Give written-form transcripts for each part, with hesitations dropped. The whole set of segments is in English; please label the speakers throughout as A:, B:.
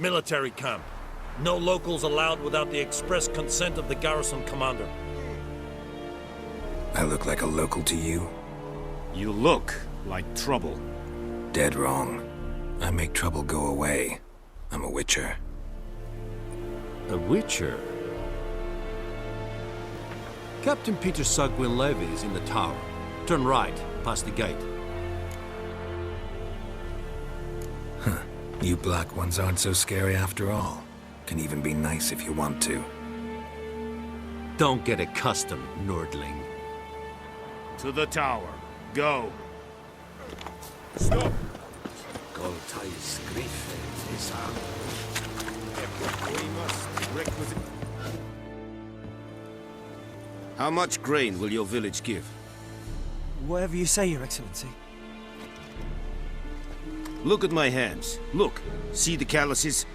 A: Military camp. No locals allowed without the express consent of the garrison commander.
B: I look like a local to you?
C: You look like trouble.
B: Dead wrong. I make trouble go away. I'm a witcher.
D: A witcher? Captain Peter Sugwin Levy is in the tower. Turn right, past the gate.
B: Huh. You black ones aren't so scary after all. Can even be nice if you want to.
D: Don't get accustomed, Nordling.
C: To the tower. Go.
E: Stop!
C: We must requisite. How much grain will your village give?
F: Whatever you say, Your Excellency.
C: Look at my hands. Look. See the calluses?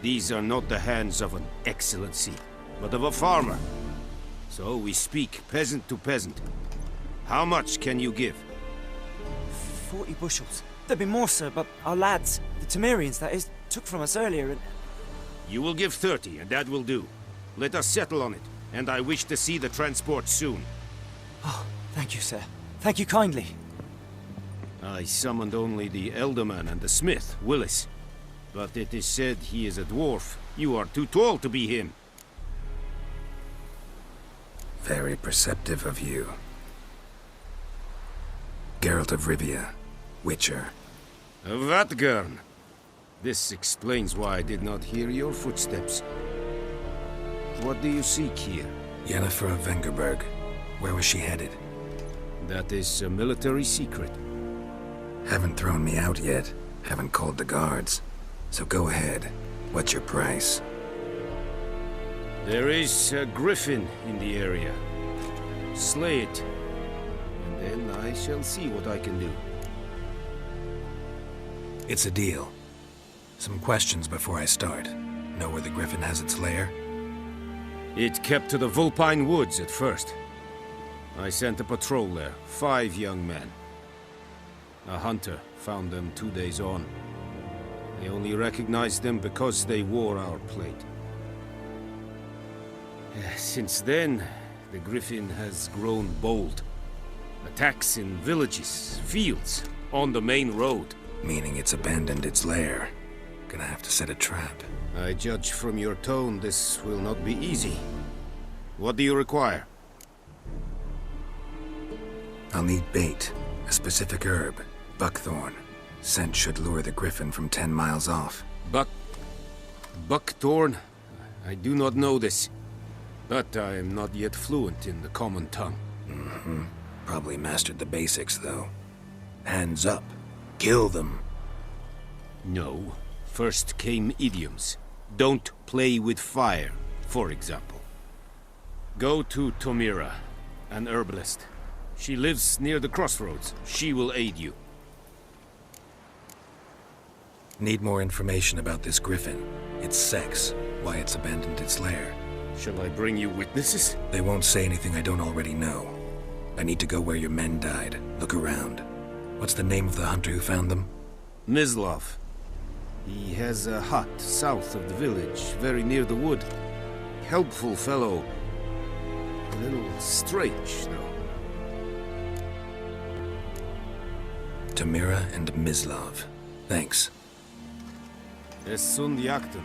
C: These are not the hands of an excellency, but of a farmer. So we speak peasant to peasant. How much can you give?
F: 40 bushels. There'd be more, sir, but our lads, the Temerians, that is, took from us earlier and...
C: You will give 30, and that will do. Let us settle on it, and I wish to see the transport soon.
F: Oh, thank you, sir. Thank you kindly.
C: I summoned only the Elderman and the smith, Willis. But it is said he is a dwarf. You are too tall to be him.
B: Very perceptive of you. Geralt of Rivia, Witcher.
C: Vatgern. This explains why I did not hear your footsteps. What do you seek here?
B: Yennefer of Vengerberg. Where was she headed?
C: That is a military secret.
B: Haven't thrown me out yet. Haven't called the guards. So go ahead. What's your price?
C: There is a griffin in the area. Slay it. And then I shall see what I can do.
B: It's a deal. Some questions before I start. Know where the griffin has its lair?
C: It kept to the Vulpine Woods at first. I sent a patrol there, 5 young men. A hunter found them 2 days on. I only recognized them because they wore our plate. Since then, the griffin has grown bold. Attacks in villages, fields, on the main road.
B: Meaning it's abandoned its lair. Gonna have to set a trap.
C: I judge from your tone this will not be easy. What do you require?
B: I'll need bait. A specific herb. Buckthorn. Scent should lure the griffin from 10 miles off.
C: Buckthorn? I do not know this. But I am not yet fluent in the common tongue.
B: Mm-hmm. Probably mastered the basics, though. Hands up. Kill them.
C: No. First came idioms. Don't play with fire, for example. Go to Tomira, an herbalist. She lives near the crossroads. She will aid you.
B: Need more information about this griffin. Its sex, why it's abandoned its lair.
C: Shall I bring you witnesses?
B: They won't say anything I don't already know. I need to go where your men died. Look around. What's the name of the hunter who found them?
C: Mislov. He has a hut south of the village, very near the wood. Helpful fellow. A little strange, though.
B: Tamira and Mislov. Thanks.
C: Es sunt jakten.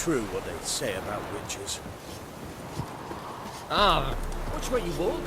E: true what they say about witches.
G: Ah, which way you walk?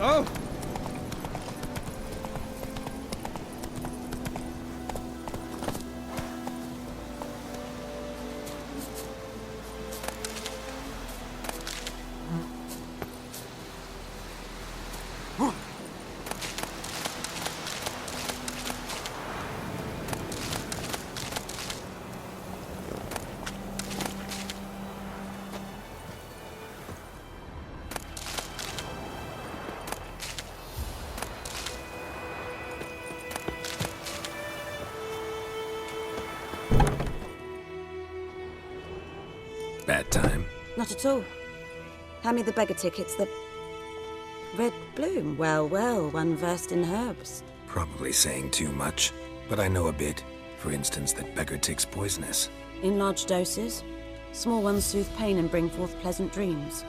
E: Oh!
B: Bad time.
H: Not at all. Hand me the beggar tickets, the... Red bloom. Well, well, one versed in herbs.
B: Probably saying too much, but I know a bit. For instance, that beggar tick's poisonous.
H: In large doses. Small ones soothe pain and bring forth pleasant dreams.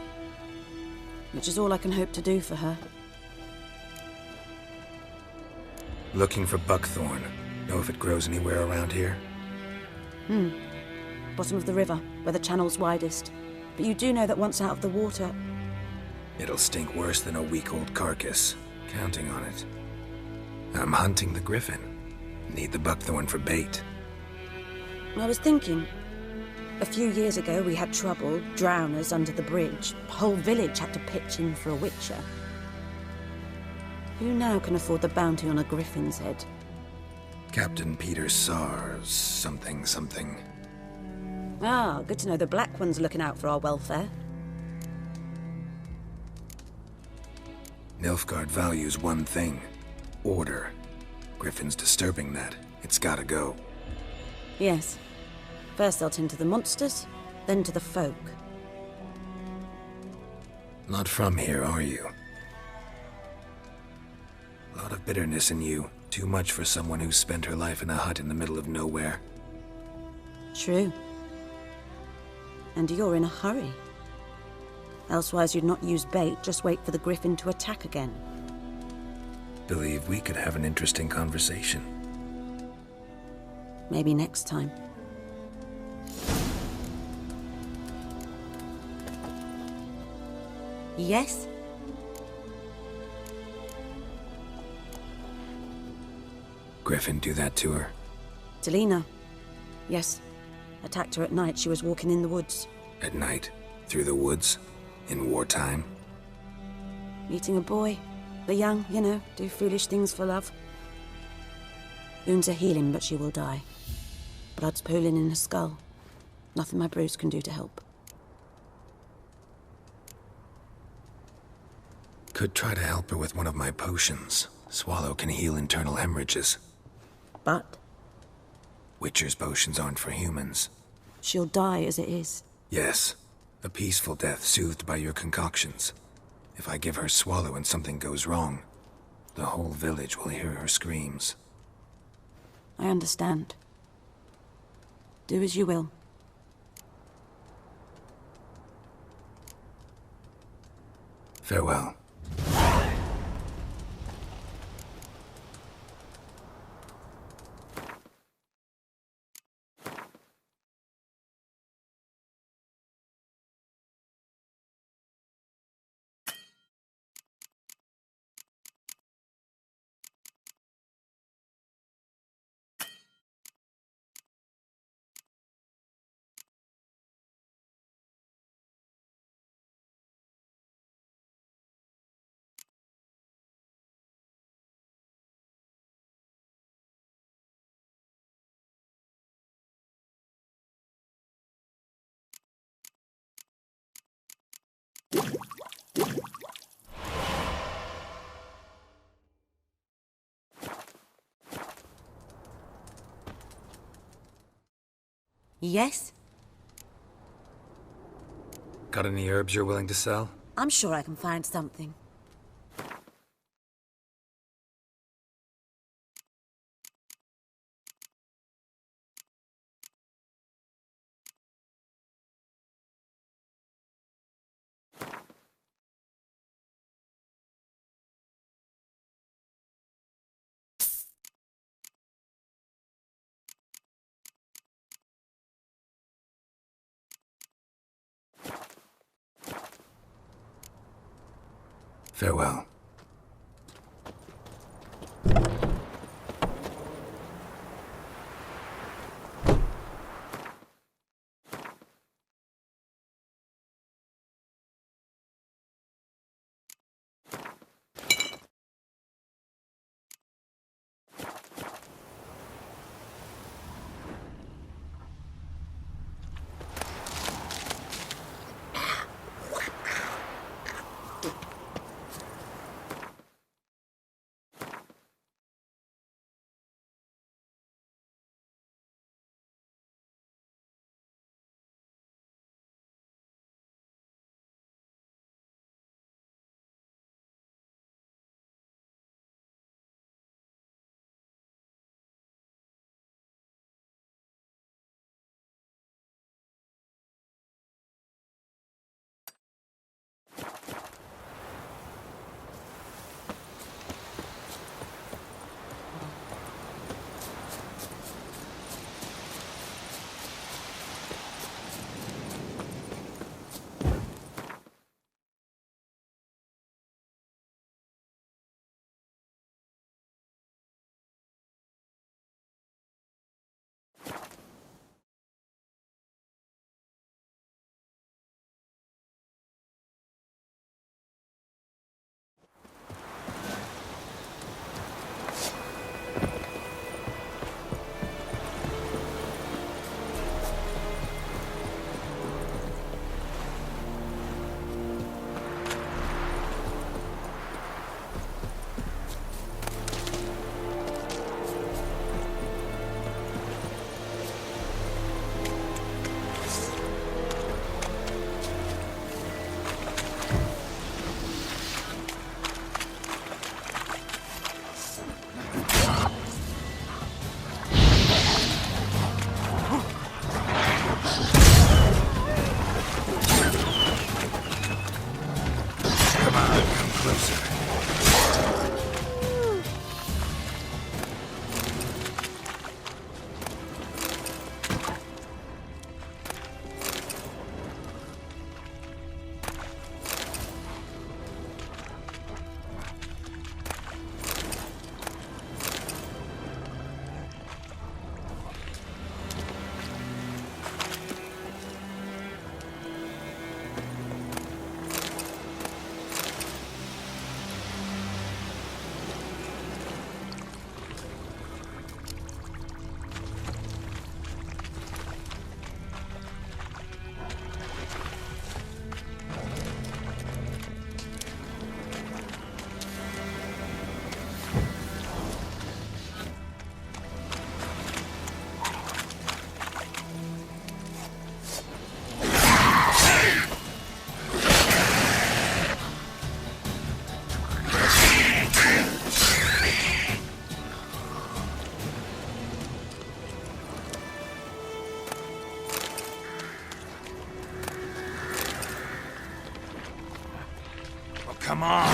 H: Which is all I can hope to do for her.
B: Looking for buckthorn. Know if it grows anywhere around here?
H: Bottom of the river, where the channel's widest. But you do know that once out of the water...
B: It'll stink worse than a week-old carcass. Counting on it. I'm hunting the griffin. Need the buckthorn for bait.
H: I was thinking, a few years ago we had trouble, drowners under the bridge. The whole village had to pitch in for a witcher. Who now can afford the bounty on a griffin's head?
B: Captain Peter Sars, something.
H: Ah, good to know the Black One's looking out for our welfare.
B: Nilfgaard values one thing. Order. Griffin's disturbing that. It's gotta go.
H: Yes. First they'll tend to the monsters, then to the folk.
B: Not from here, are you? A lot of bitterness in you. Too much for someone who spent her life in a hut in the middle of nowhere.
H: True. And you're in a hurry. Elsewise you'd not use bait, just wait for the griffin to attack again.
B: Believe we could have an interesting conversation.
H: Maybe next time. Yes?
B: Griffin do that to her?
H: Delina. Yes. Attacked her at night. She was walking in the woods.
B: At night? Through the woods? In wartime?
H: Meeting a boy. The young, you know, do foolish things for love. Wounds are healing, but she will die. Blood's pooling in her skull. Nothing my bruise can do to help.
B: Could try to help her with one of my potions. Swallow can heal internal hemorrhages.
H: But
B: Witcher's potions aren't for humans.
H: she'll die as it is.
B: Yes. A peaceful death soothed by your concoctions. If I give her Swallow and something goes wrong, the whole village will hear her screams.
H: I understand. Do as you will.
B: Farewell.
H: Yes?
B: Got any herbs you're willing to sell?
H: I'm sure I can find something.
B: Farewell.
C: Come on!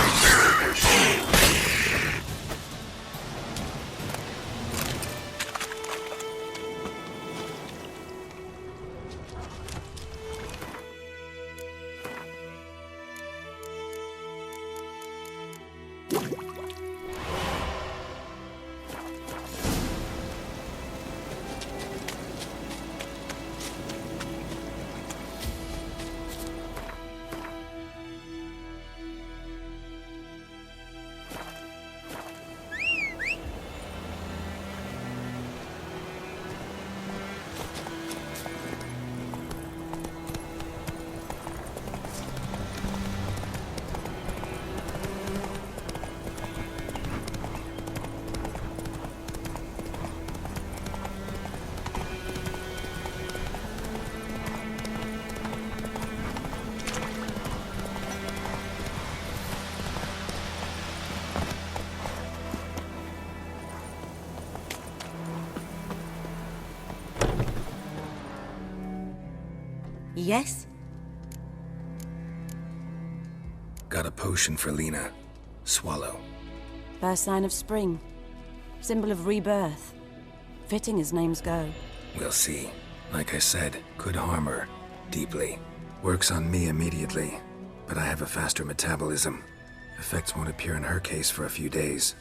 H: Yes?
B: Got a potion for Lena. Swallow.
H: First sign of spring. Symbol of rebirth. Fitting as names go.
B: We'll see. Like I said, could harm her. Deeply. Works on me immediately, but I have a faster metabolism. Effects won't appear in her case for a few days.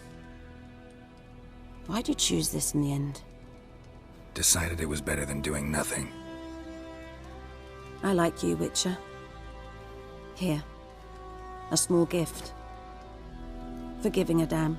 H: Why'd you choose this in the end?
B: Decided it was better than doing nothing.
H: I like you, Witcher. Here. A small gift. For giving a damn.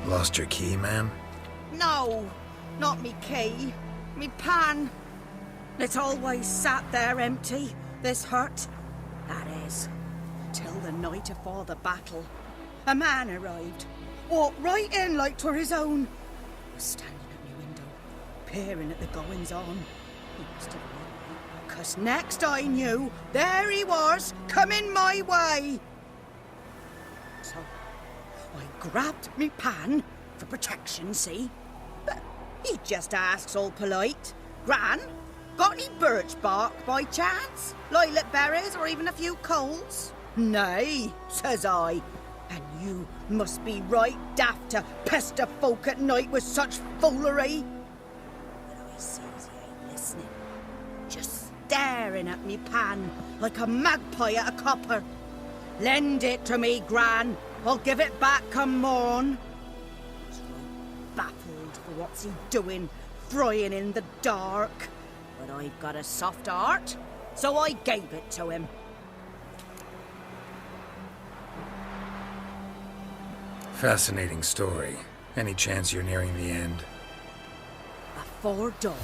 B: Lost your key, ma'am?
G: No, not me key. Me pan. It's always sat there empty, this hut. That is, till the night afore the battle. A man arrived, walked right in like 'twere his own. Was standing at me window, peering at the goings-on. He must have known, 'cause next I knew, there he was, coming my way. So I grabbed me pan for protection, see? But he just asks all polite, Gran, got any birch bark by chance? Lilac berries or even a few coals? Nay, says I. And you must be right daft to pester folk at night with such foolery. But I sees he ain't listening, just staring at me pan like a magpie at a copper. Lend it to me, Gran. I'll give it back come morn. He's right baffled for what's he doing, frying in the dark. But I've got a soft heart, so I gave it to him.
B: Fascinating story. Any chance you're nearing the end?
G: Before dawn,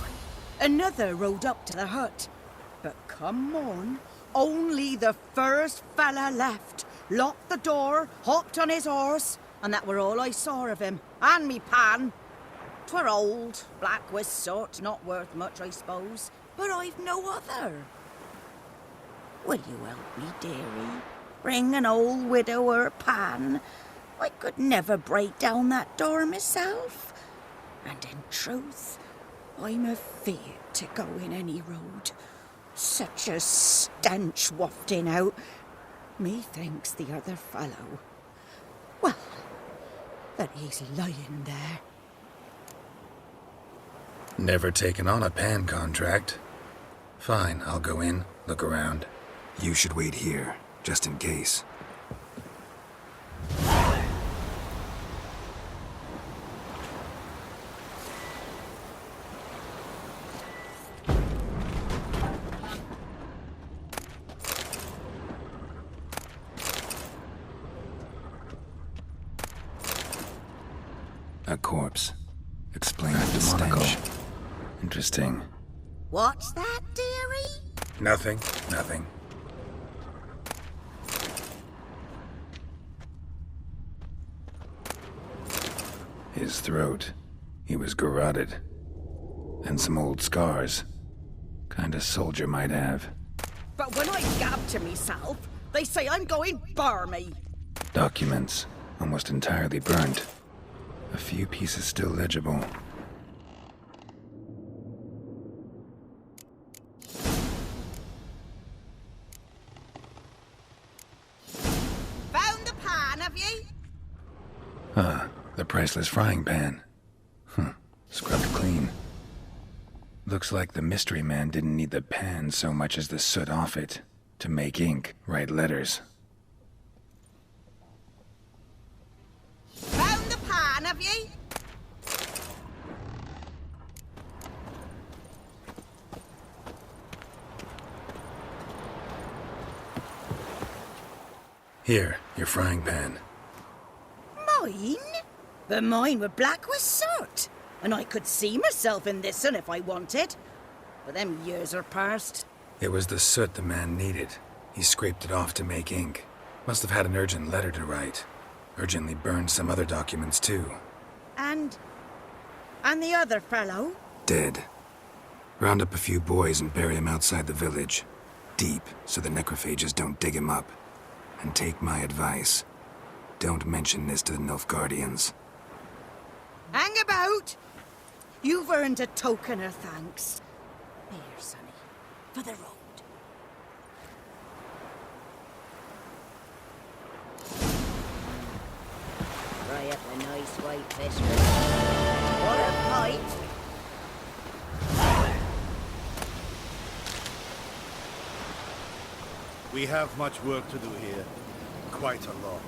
G: another rode up to the hut. But come morn, only the first fella left. Locked the door, hopped on his horse, and that were all I saw of him. And me pan. 'Twere old, black with soot, not worth much, I suppose. but I've no other. Will you help me, dearie? Bring an old widower pan. I could never break down that door myself. And in truth, I'm afeard to go in any road. Such a stench wafting out. Methinks the other fellow, well, that he's lying there.
B: Never taken on a pan contract. Fine, I'll go in, look around. You should wait here, just in case. A corpse. Explains the stench. Interesting.
G: What's that, dearie?
B: Nothing. His throat. He was garroted. And some old scars. Kind of soldier might have.
G: But when I gab to myself, they say I'm going barmy.
B: Documents. Almost entirely burnt. A few pieces still legible.
G: Found the pan, have you?
B: Ah, the priceless frying pan. Scrubbed clean. Looks like the mystery man didn't need the pan so much as the soot off it. To make ink, write letters.
G: Found the pan, have you?
B: Here, your frying pan.
G: Mine? But mine were black with soot. And I could see myself in this one if I wanted. But them years are past.
B: It was the soot the man needed. He scraped it off to make ink. Must have had an urgent letter to write. Urgently burned some other documents too.
G: And the other fellow?
B: Dead. Round up a few boys and bury him outside the village. Deep, so the necrophages don't dig him up. And take my advice. Don't mention this to the Nilfgaardians.
G: Hang about! You've earned a token of thanks. Here, sonny, for the road. Fry up a nice white fish for me. What a bite!
E: We have much work to do here. Quite a lot.